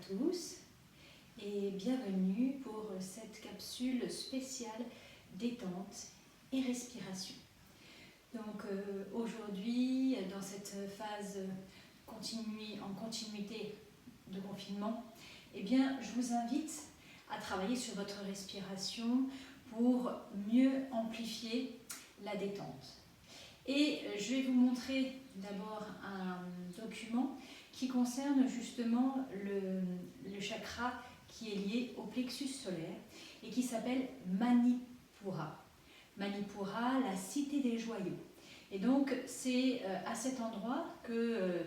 tous et bienvenue pour cette capsule spéciale détente et respiration. Donc aujourd'hui, dans cette phase en continuité de confinement, eh bien, je vous invite à travailler sur votre respiration pour mieux amplifier la détente. Et je vais vous montrer d'abord un document qui concerne justement le chakra qui est lié au plexus solaire et qui s'appelle Manipura. Manipura, la cité des joyaux. Et donc c'est à cet endroit que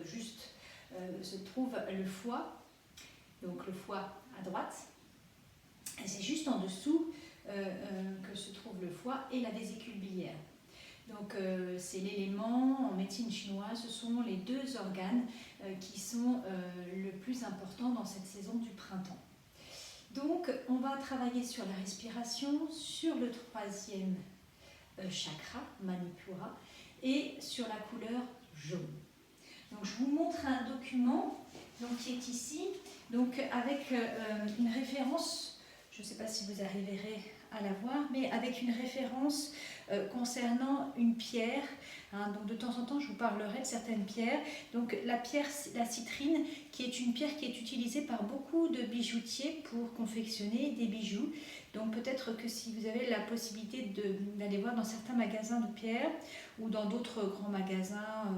se trouve le foie, donc le foie à droite, et c'est juste en dessous que se trouve le foie et la vésicule biliaire. Donc c'est l'élément, en médecine chinoise, ce sont les deux organes qui sont le plus importants dans cette saison du printemps. Donc on va travailler sur la respiration, sur le troisième chakra, Manipura, et sur la couleur jaune. Donc je vous montre un document qui est ici, donc avec une référence, je ne sais pas si vous arriverez à la voir, mais avec une référence concernant une pierre. Donc de temps en temps, je vous parlerai de certaines pierres. Donc la pierre, la citrine, qui est une pierre qui est utilisée par beaucoup de bijoutiers pour confectionner des bijoux. Donc peut-être que si vous avez la possibilité d'aller voir dans certains magasins de pierres ou dans d'autres grands magasins,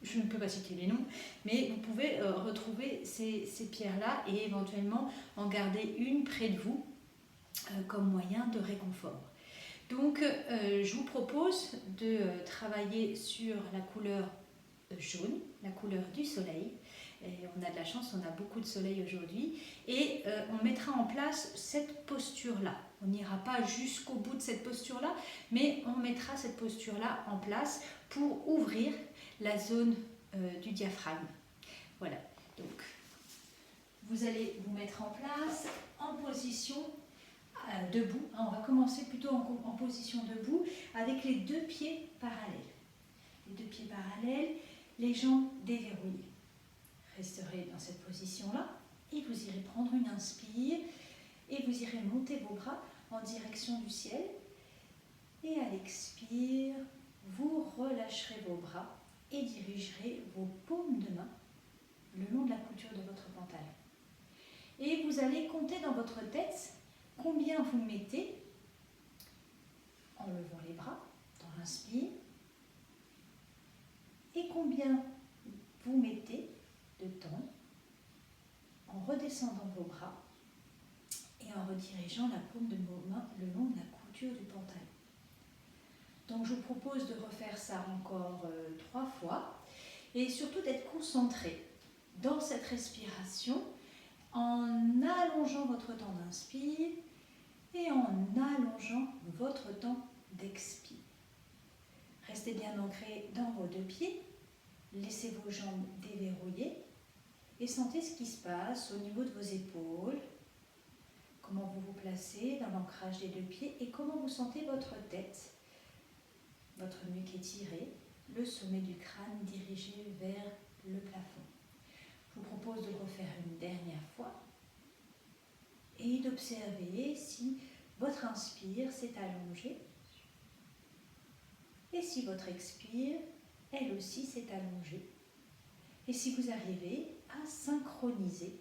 je ne peux pas citer les noms, mais vous pouvez retrouver ces pierres-là et éventuellement en garder une près de vous comme moyen de réconfort. Donc je vous propose de travailler sur la couleur jaune, la couleur du soleil. Et on a de la chance, on a beaucoup de soleil aujourd'hui. Et on mettra en place cette posture-là. On n'ira pas jusqu'au bout de cette posture-là, mais on mettra cette posture-là en place pour ouvrir la zone du diaphragme. Voilà, donc vous allez vous mettre en place en position debout. On va commencer plutôt en position debout avec les deux pieds parallèles. Les deux pieds parallèles, les jambes déverrouillées. Resterez dans cette position-là et vous irez prendre une inspire et vous irez monter vos bras en direction du ciel. Et à l'expire, vous relâcherez vos bras et dirigerez vos paumes de main le long de la couture de votre pantalon. Et vous allez compter dans votre tête combien vous mettez en levant les bras dans l'inspire et combien vous mettez de temps en redescendant vos bras et en redirigeant la paume de vos mains le long de la couture du pantalon. Donc je vous propose de refaire ça encore 3 fois et surtout d'être concentré dans cette respiration en allongeant votre temps d'inspire et en allongeant votre temps d'expire. Restez bien ancré dans vos deux pieds, laissez vos jambes déverrouillées et sentez ce qui se passe au niveau de vos épaules, comment vous vous placez dans l'ancrage des deux pieds et comment vous sentez votre tête, votre nuque étirée, le sommet du crâne dirigé vers le plafond. Je vous propose de le refaire une dernière fois et d'observer si votre inspire s'est allongée et si votre expire, elle aussi, s'est allongée. Et si vous arrivez à synchroniser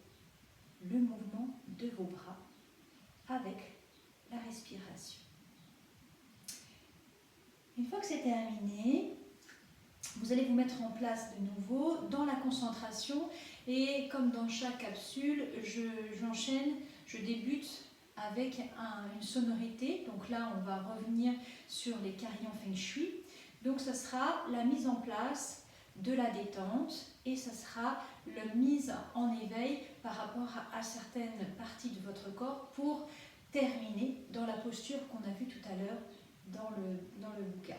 le mouvement de vos bras avec la respiration. Une fois que c'est terminé, vous allez vous mettre en place de nouveau dans la concentration et comme dans chaque capsule, j'enchaîne, je débute avec une sonorité. Donc là, on va revenir sur les carillons Feng Shui. Donc ça sera la mise en place de la détente et ça sera la mise en éveil par rapport à certaines parties de votre corps pour terminer dans la posture qu'on a vue tout à l'heure dans le bouquin.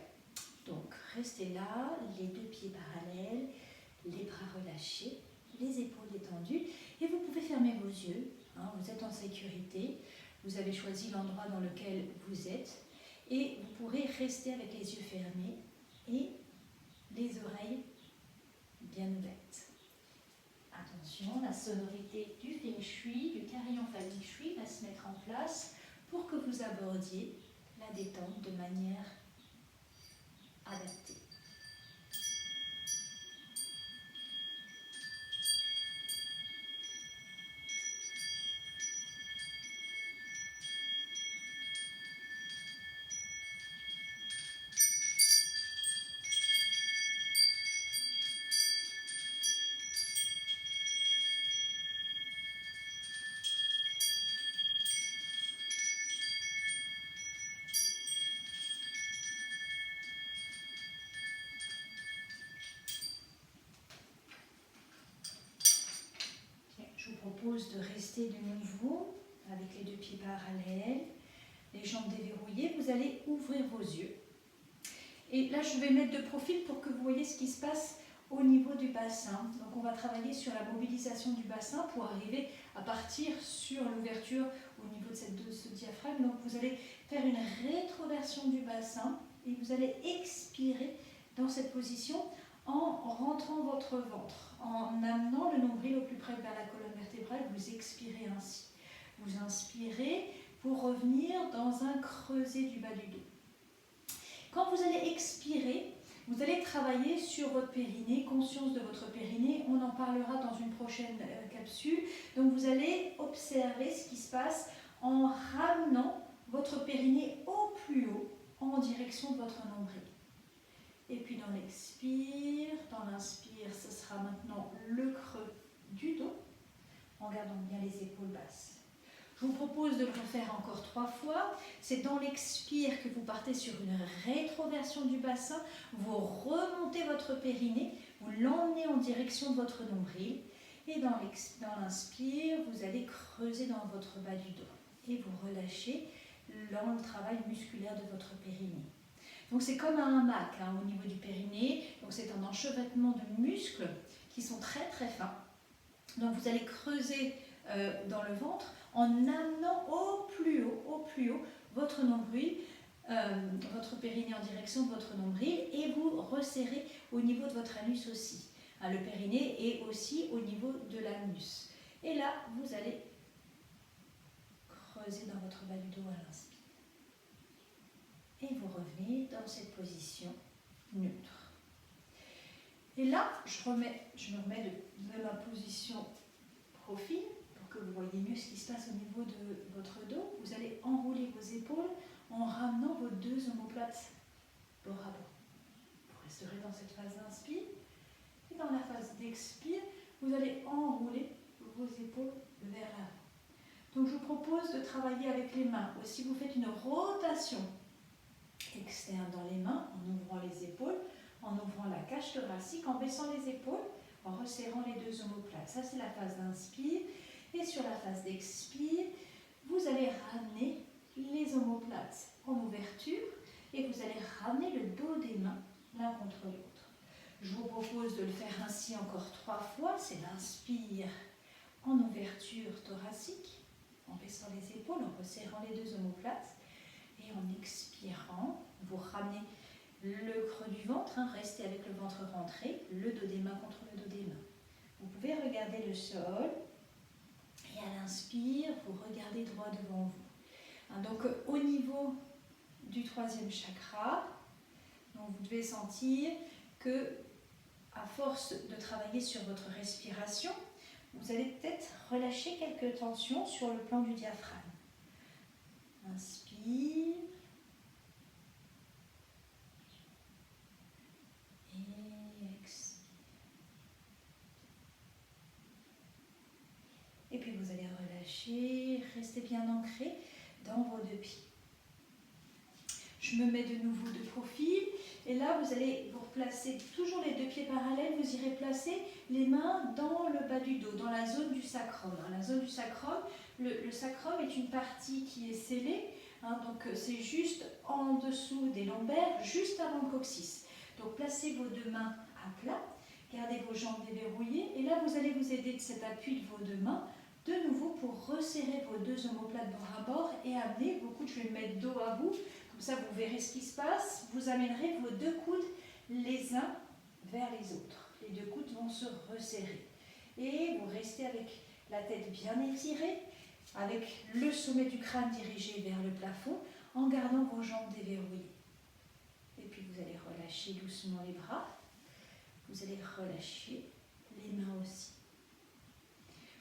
Donc restez là, les deux pieds parallèles, les bras relâchés, les épaules détendues et vous pouvez fermer vos yeux, vous êtes en sécurité, vous avez choisi l'endroit dans lequel vous êtes et vous pourrez rester avec les yeux fermés et les oreilles bien ouvertes. Attention. attention, la sonorité du feng shui, du carillon feng shui va se mettre en place pour que vous abordiez la détente de manière adaptée. Je vous propose de rester de nouveau avec les deux pieds parallèles, les jambes déverrouillées. Vous allez ouvrir vos yeux. Et là, je vais mettre de profil pour que vous voyez ce qui se passe au niveau du bassin. Donc, on va travailler sur la mobilisation du bassin pour arriver à partir sur l'ouverture au niveau de ce diaphragme. Donc, vous allez faire une rétroversion du bassin et vous allez expirer dans cette position en rentrant votre ventre, en amenant le nombril au plus près vers la colonne vertébrale. Vous expirez ainsi. Vous inspirez pour revenir dans un creuset du bas du dos. Quand vous allez expirer, vous allez travailler sur votre périnée, conscience de votre périnée. On en parlera dans une prochaine capsule. Donc vous allez observer ce qui se passe en ramenant votre périnée au plus haut en direction de votre nombril. Et puis dans l'expire, dans l'inspire, ce sera maintenant le creux du dos en gardant bien les épaules basses. Je vous propose de le refaire encore 3 fois. C'est dans l'expire que vous partez sur une rétroversion du bassin. Vous remontez votre périnée, vous l'emmenez en direction de votre nombril. Et dans l'inspire, vous allez creuser dans votre bas du dos. Et vous relâchez dans le travail musculaire de votre périnée. Donc c'est comme un hamac au niveau du périnée. Donc c'est un enchevêtrement de muscles qui sont très très fins. Donc vous allez creuser dans le ventre en amenant au plus haut votre nombril, votre périnée en direction de votre nombril et vous resserrez au niveau de votre anus aussi. Le périnée est aussi au niveau de l'anus. Et là, vous allez creuser dans votre bas du dos à l'inspire. Et vous revenez dans cette position neutre. Et là, je me remets de ma position profil pour que vous voyez mieux ce qui se passe au niveau de votre dos. Vous allez enrouler vos épaules en ramenant vos 2 omoplates bord à bord. Vous resterez dans cette phase d'inspire. Et dans la phase d'expire, vous allez enrouler vos épaules vers l'avant. Donc je vous propose de travailler avec les mains. Aussi, vous faites une rotation externe dans les mains en ouvrant les épaules, en ouvrant la cage thoracique, en baissant les épaules, en resserrant les 2 omoplates. Ça, c'est la phase d'inspire. Et sur la phase d'expire, vous allez ramener les omoplates en ouverture et vous allez ramener le dos des mains l'un contre l'autre. Je vous propose de le faire ainsi encore 3 fois. C'est l'inspire en ouverture thoracique, en baissant les épaules, en resserrant les 2 omoplates. Et en expirant, vous ramenez le creux du ventre, restez avec le ventre rentré, le dos des mains contre le dos des mains. Vous pouvez regarder le sol et à l'inspire, vous regardez droit devant vous. Donc au niveau du 3e chakra, donc vous devez sentir que à force de travailler sur votre respiration, vous allez peut-être relâcher quelques tensions sur le plan du diaphragme. Inspire. Et expire. Et puis vous allez relâcher, restez bien ancré dans vos 2 pieds. Je me mets de nouveau de profil et là vous allez vous replacer toujours les 2 pieds parallèles, vous irez placer les mains dans le bas du dos, dans la zone du sacrum. La zone du sacrum, le sacrum est une partie qui est scellée, donc c'est juste en dessous des lombaires, juste avant le coccyx. Donc placez vos 2 mains à plat, gardez vos jambes déverrouillées et là vous allez vous aider de cet appui de vos 2 mains de nouveau pour resserrer vos 2 omoplates bord à bord et amener vos coudes. Je vais me mettre dos à vous, comme ça vous verrez ce qui se passe. Vous amènerez vos 2 coudes les uns vers les autres. Les 2 coudes vont se resserrer. Et vous restez avec la tête bien étirée, avec le sommet du crâne dirigé vers le plafond, en gardant vos jambes déverrouillées. Et puis vous allez relâcher doucement les bras. Vous allez relâcher les mains aussi.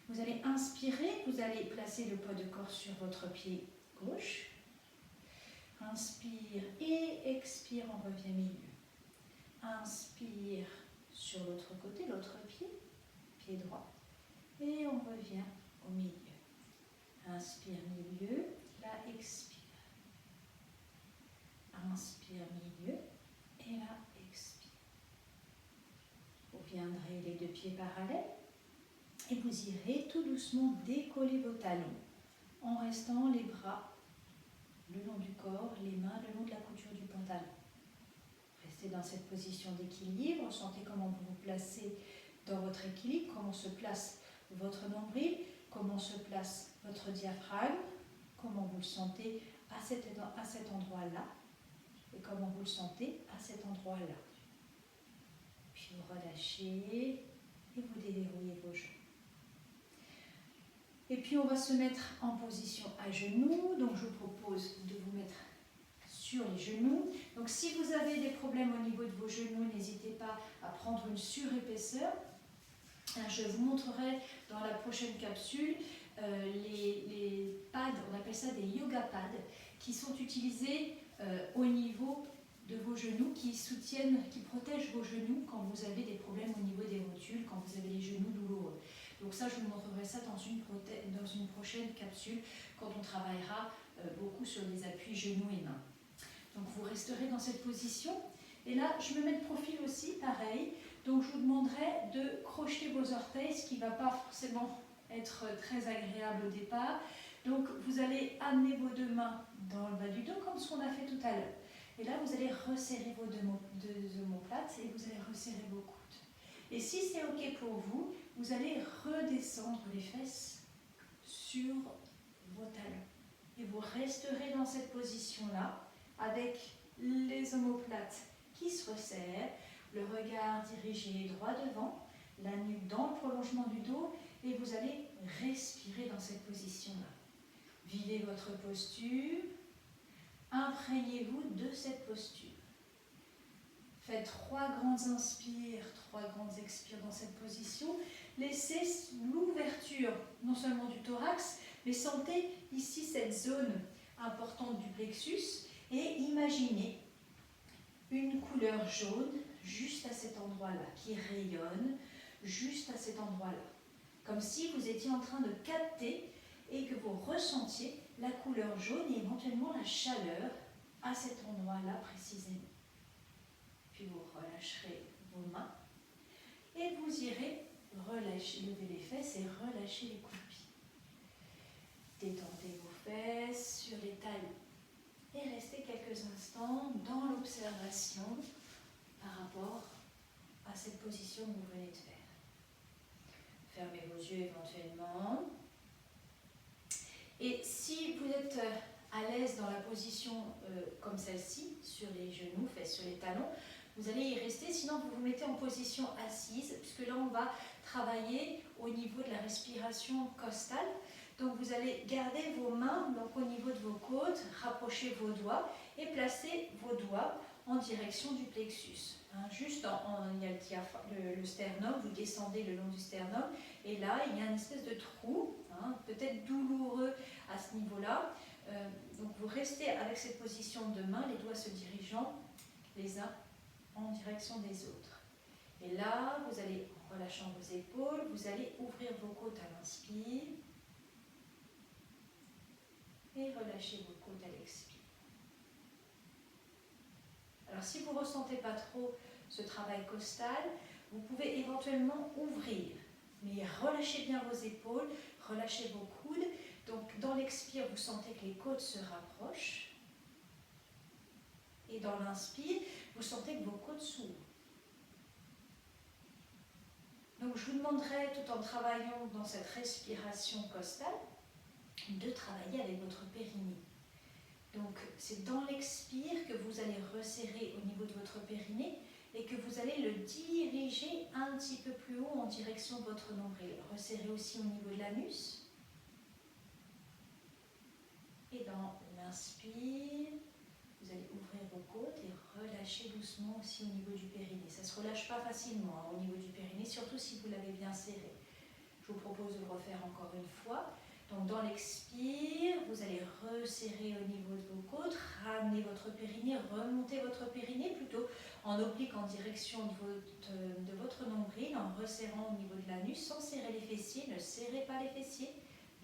Vous allez inspirer, vous allez placer le poids de corps sur votre pied gauche. Inspire et expire, on revient milieu. Inspire sur l'autre côté, l'autre pied, pied droit. Et on revient au milieu. Inspire milieu, là expire. Inspire milieu et là expire. Vous viendrez les deux pieds parallèles et vous irez tout doucement décoller vos talons en restant les bras le long du corps, les mains le long de la couture du pantalon. Restez dans cette position d'équilibre, sentez comment vous vous placez dans votre équilibre, comment se place votre nombril, comment se place votre diaphragme, comment vous le sentez à cet endroit-là et comment vous le sentez à cet endroit-là. Puis vous relâchez et vous déverrouillez vos jambes. Et puis on va se mettre en position à genoux, donc je vous propose de vous mettre sur les genoux. Donc si vous avez des problèmes au niveau de vos genoux, n'hésitez pas à prendre une surépaisseur. Je vous montrerai dans la prochaine capsule les pads, on appelle ça des yoga pads, qui sont utilisés au niveau de vos genoux, qui soutiennent, qui protègent vos genoux quand vous avez des problèmes au niveau des rotules, quand vous avez les genoux douloureux. Donc ça, je vous montrerai ça dans une prochaine capsule, quand on travaillera beaucoup sur les appuis genoux et mains. Donc vous resterez dans cette position. Et là, je me mets de profil aussi, pareil. Donc je vous demanderai de crocheter vos orteils, ce qui ne va pas forcément être très agréable au départ. Donc vous allez amener vos deux mains dans le bas du dos, comme ce qu'on a fait tout à l'heure. Et là, vous allez resserrer vos deux omoplates et vous allez resserrer vos coudes. Et si c'est OK pour vous, vous allez redescendre les fesses sur vos talons. Et vous resterez dans cette position-là, avec les omoplates qui se resserrent, le regard dirigé droit devant, la nuque dans le prolongement du dos, et vous allez respirer dans cette position-là. Vivez votre posture, imprégnez-vous de cette posture. Faites 3 grandes inspires, 3 grandes expires dans cette position. Laissez l'ouverture, non seulement du thorax, mais sentez ici cette zone importante du plexus et imaginez une couleur jaune juste à cet endroit-là, qui rayonne juste à cet endroit-là. Comme si vous étiez en train de capter et que vous ressentiez la couleur jaune et éventuellement la chaleur à cet endroit-là précisément. Puis vous relâcherez vos mains et vous irez lever les fesses et relâcher les coups de pied. Détendez vos fesses sur les talons et restez quelques instants dans l'observation par rapport à cette position que vous venez de faire. Fermez vos yeux éventuellement. Et si vous êtes à l'aise dans la position comme celle-ci, sur les genoux, fesses sur les talons, vous allez y rester, sinon vous vous mettez en position assise, puisque là on va travailler au niveau de la respiration costale. Donc vous allez garder vos mains donc au niveau de vos côtes, rapprocher vos doigts et placer vos doigts en direction du plexus. Juste il y a le sternum, vous descendez le long du sternum et là il y a une espèce de trou, peut-être douloureux à ce niveau-là. Donc vous restez avec cette position de main, les doigts se dirigeant les uns en direction des autres. Et là, vous allez, en relâchant vos épaules, vous allez ouvrir vos côtes à l'inspire et relâcher vos côtes à l'expire. Alors si vous ne ressentez pas trop ce travail costal, vous pouvez éventuellement ouvrir, mais relâchez bien vos épaules, relâchez vos coudes. Donc dans l'expire, vous sentez que les côtes se rapprochent. Et dans l'inspire, vous sentez que vos côtes s'ouvrent. Donc je vous demanderai, tout en travaillant dans cette respiration costale, de travailler avec votre périnée. Donc c'est dans l'expire que vous allez resserrer au niveau de votre périnée et que vous allez le diriger un petit peu plus haut en direction de votre nombril. Resserrez aussi au niveau de l'anus. Et dans l'inspire, vous allez ouvrir vos côtes et relâcher doucement aussi au niveau du périnée. Ça ne se relâche pas facilement au niveau du périnée, surtout si vous l'avez bien serré. Je vous propose de le refaire encore une fois. Donc dans l'expire, vous allez resserrer au niveau de vos côtes, ramener votre périnée, remonter votre périnée plutôt en oblique en direction de votre nombril, en resserrant au niveau de l'anus, sans serrer les fessiers. Ne serrez pas les fessiers,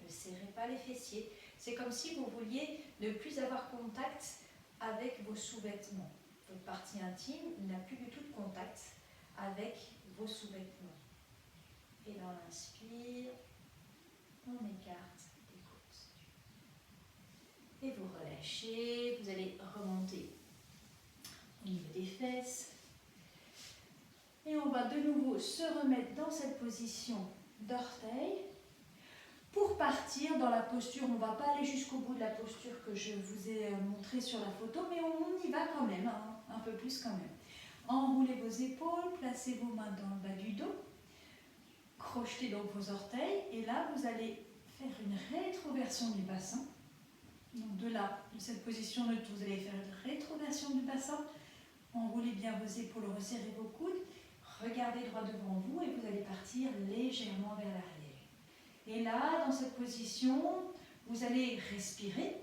ne serrez pas les fessiers. C'est comme si vous vouliez ne plus avoir contact avec vos sous-vêtements. Votre partie intime n'a plus du tout de contact avec vos sous-vêtements. Et dans l'inspire, on écarte les côtes. Et vous relâchez, vous allez remonter au niveau des fesses. Et on va de nouveau se remettre dans cette position d'orteil. Pour partir dans la posture, on ne va pas aller jusqu'au bout de la posture que je vous ai montrée sur la photo, mais on y va quand même, hein, un peu plus quand même. Enroulez vos épaules, placez vos mains dans le bas du dos, crochetez donc vos orteils, et là vous allez faire une rétroversion du bassin. Donc de là, de cette position neutre, vous allez faire une rétroversion du bassin, enroulez bien vos épaules, resserrez vos coudes, regardez droit devant vous et vous allez partir légèrement vers l'arrière. Et là, dans cette position, vous allez respirer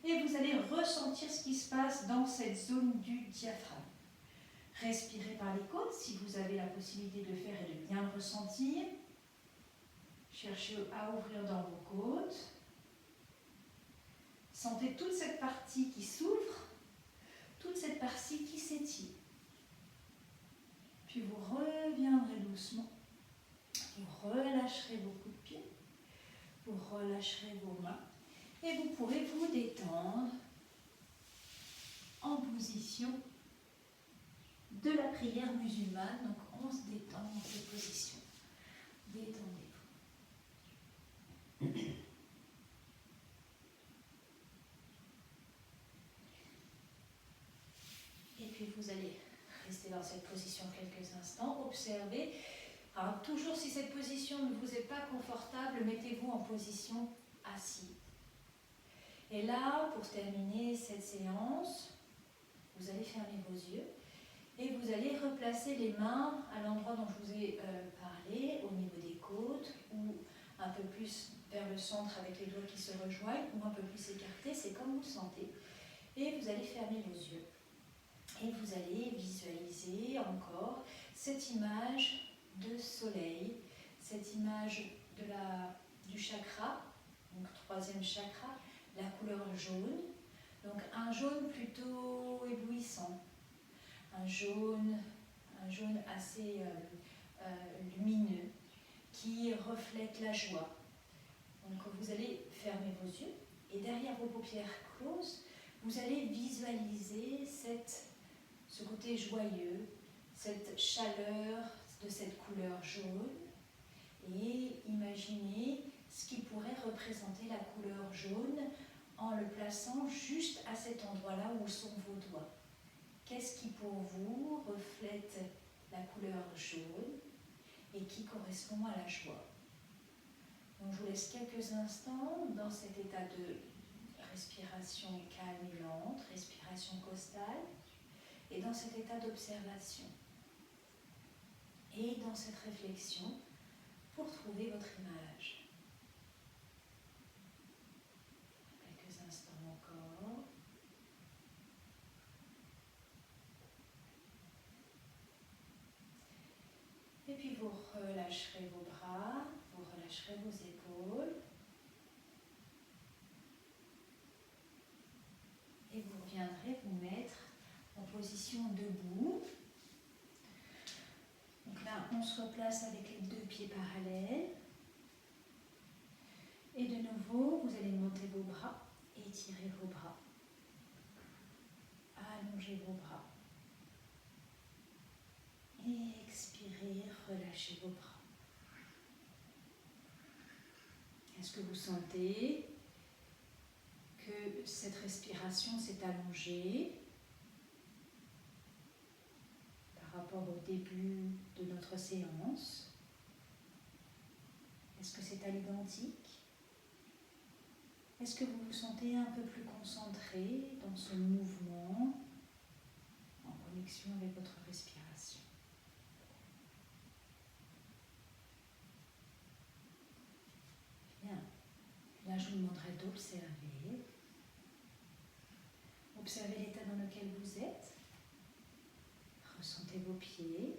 et vous allez ressentir ce qui se passe dans cette zone du diaphragme. Respirez par les côtes si vous avez la possibilité de le faire et de bien le ressentir. Cherchez à ouvrir dans vos côtes. Sentez toute cette partie qui s'ouvre, toute cette partie qui s'étire. Puis vous reviendrez doucement. Vous relâcherez vos coups de pied, vous relâcherez vos mains et vous pourrez vous détendre en position de la prière musulmane. Donc on se détend dans cette position. Détendez-vous. Et puis vous allez rester dans cette position quelques instants, observez. Alors, toujours si cette position ne vous est pas confortable, mettez-vous en position assise. Et là, pour terminer cette séance, vous allez fermer vos yeux et vous allez replacer les mains à l'endroit dont je vous ai parlé, au niveau des côtes ou un peu plus vers le centre avec les doigts qui se rejoignent ou un peu plus écartés, c'est comme vous le sentez. Et vous allez fermer vos yeux et vous allez visualiser encore cette image de soleil, cette image du chakra, donc troisième chakra, la couleur jaune, donc un jaune plutôt éblouissant, un jaune assez lumineux qui reflète la joie. Donc vous allez fermer vos yeux et derrière vos paupières closes, vous allez visualiser ce côté joyeux, cette chaleur de cette couleur jaune et imaginez ce qui pourrait représenter la couleur jaune en le plaçant juste à cet endroit-là où sont vos doigts. Qu'est-ce qui pour vous reflète la couleur jaune et qui correspond à la joie? Donc je vous laisse quelques instants dans cet état de respiration calme et lente, respiration costale, et dans cet état d'observation. Et dans cette réflexion, pour trouver votre image. Quelques instants encore. Et puis vous relâcherez vos bras, vous relâcherez vos épaules. Et vous reviendrez vous mettre en position debout. Donc là, on se replace avec les deux pieds parallèles. Et de nouveau, vous allez monter vos bras, étirer vos bras, allonger vos bras. Et expirez, relâchez vos bras. Est-ce que vous sentez que cette respiration s'est allongée par rapport au début de notre séance? Est-ce que c'est à l'identique? Est-ce que vous vous sentez un peu plus concentré dans ce mouvement, en connexion avec votre respiration? Bien. Là, je vous demanderai d'observer. Observez l'état dans lequel vous êtes. Ressentez vos pieds.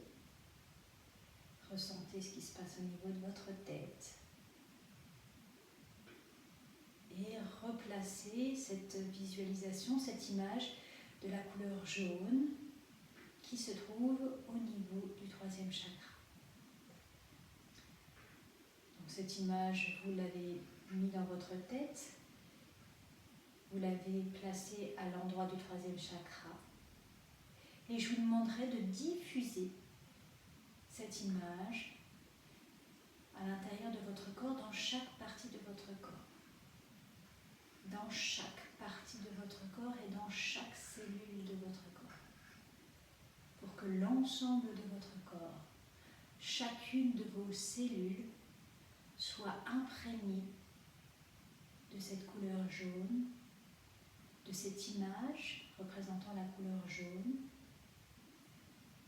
Ressentez ce qui se passe au niveau de votre tête. Et replacez cette visualisation, cette image de la couleur jaune qui se trouve au niveau du troisième chakra. Donc cette image, vous l'avez mise dans votre tête, vous l'avez placée à l'endroit du troisième chakra. Et je vous demanderai de diffuser cette image à l'intérieur de votre corps, dans chaque partie de votre corps. Dans chaque partie de votre corps et dans chaque cellule de votre corps. Pour que l'ensemble de votre corps, chacune de vos cellules, soit imprégnée de cette couleur jaune, de cette image représentant la couleur jaune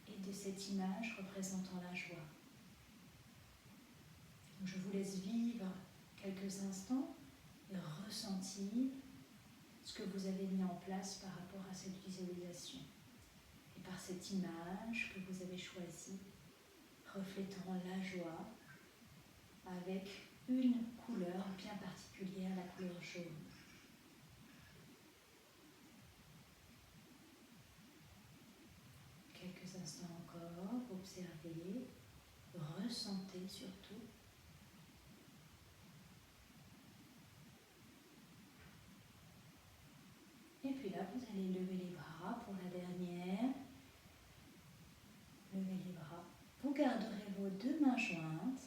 et de cette image représentant la joie. Donc je vous laisse vivre quelques instants et ressentir ce que vous avez mis en place par rapport à cette visualisation et par cette image que vous avez choisie, reflétant la joie avec une couleur bien particulière, la couleur jaune. Quelques instants encore, observez, ressentez surtout. Et puis là, vous allez lever les bras pour la dernière. Levez les bras. Vous garderez vos deux mains jointes.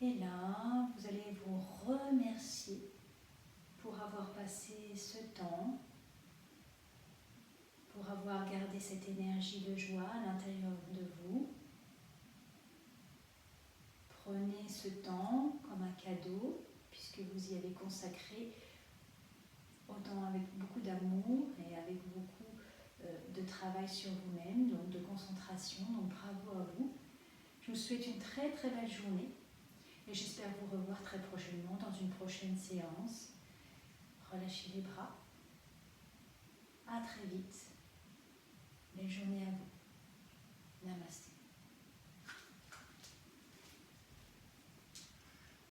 Et là, vous allez vous remercier pour avoir passé ce temps, pour avoir gardé cette énergie de joie à l'intérieur de vous. Prenez ce temps comme un cadeau, puisque vous y avez consacré autant avec beaucoup d'amour et avec beaucoup de travail sur vous-même, donc de concentration, donc bravo à vous. Je vous souhaite une très très belle journée et j'espère vous revoir très prochainement dans une prochaine séance. Relâchez les bras. À très vite. Belle journée à vous.